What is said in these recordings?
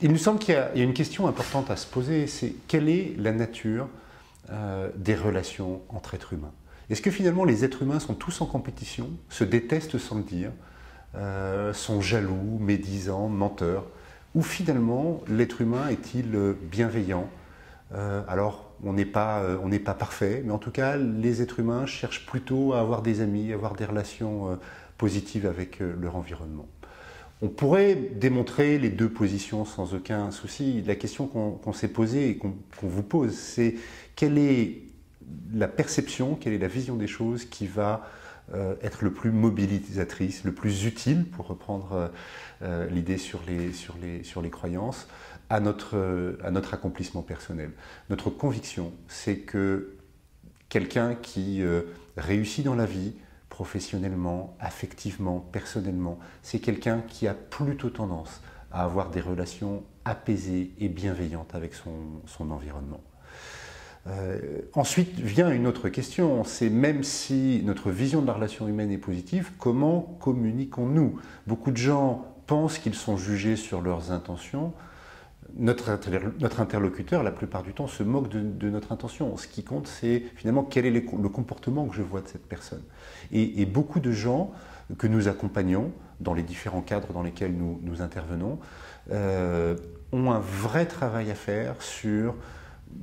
Il nous semble qu'il y a une question importante à se poser, c'est quelle est la nature des relations entre êtres humains? Est-ce que finalement les êtres humains sont tous en compétition, se détestent sans le dire, sont jaloux, médisants, menteurs? Ou finalement l'être humain est-il bienveillant? Alors on n'est pas parfait, mais en tout cas les êtres humains cherchent plutôt à avoir des amis, à avoir des relations positives avec leur environnement. On pourrait démontrer les deux positions sans aucun souci. La question qu'on s'est posée et qu'on vous pose, c'est quelle est la perception, quelle est la vision des choses qui va être le plus mobilisatrice, le plus utile, pour reprendre l'idée sur les croyances, à notre accomplissement personnel. Notre conviction, c'est que quelqu'un qui réussit dans la vie, professionnellement, affectivement, personnellement, c'est quelqu'un qui a plutôt tendance à avoir des relations apaisées et bienveillantes avec son environnement. Ensuite vient une autre question, c'est même si notre vision de la relation humaine est positive, comment communiquons-nous? Beaucoup de gens pensent qu'ils sont jugés sur leurs intentions. Notre interlocuteur, la plupart du temps, se moque de notre intention. Ce qui compte, c'est finalement quel est le comportement que je vois de cette personne. Et beaucoup de gens que nous accompagnons dans les différents cadres dans lesquels nous intervenons ont un vrai travail à faire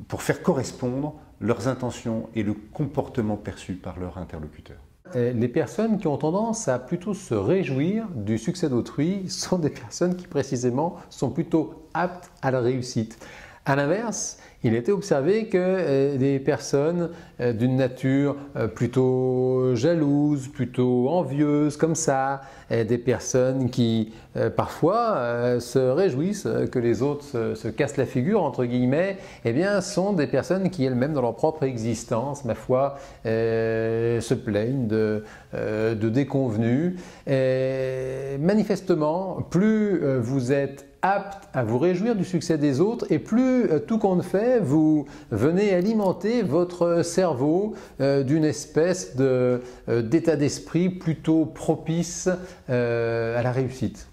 pour faire correspondre leurs intentions et le comportement perçu par leur interlocuteur. Les personnes qui ont tendance à plutôt se réjouir du succès d'autrui sont des personnes qui précisément sont plutôt aptes à la réussite. A l'inverse, il a été observé que des personnes d'une nature plutôt jalouse, plutôt envieuse, comme ça, des personnes qui parfois se réjouissent que les autres se cassent la figure, entre guillemets, eh bien, sont des personnes qui elles-mêmes, dans leur propre existence, ma foi, se plaignent de déconvenues. Manifestement, plus vous êtes apte à vous réjouir du succès des autres et plus tout compte fait, vous venez alimenter votre cerveau d'une espèce d'état d'esprit plutôt propice à la réussite.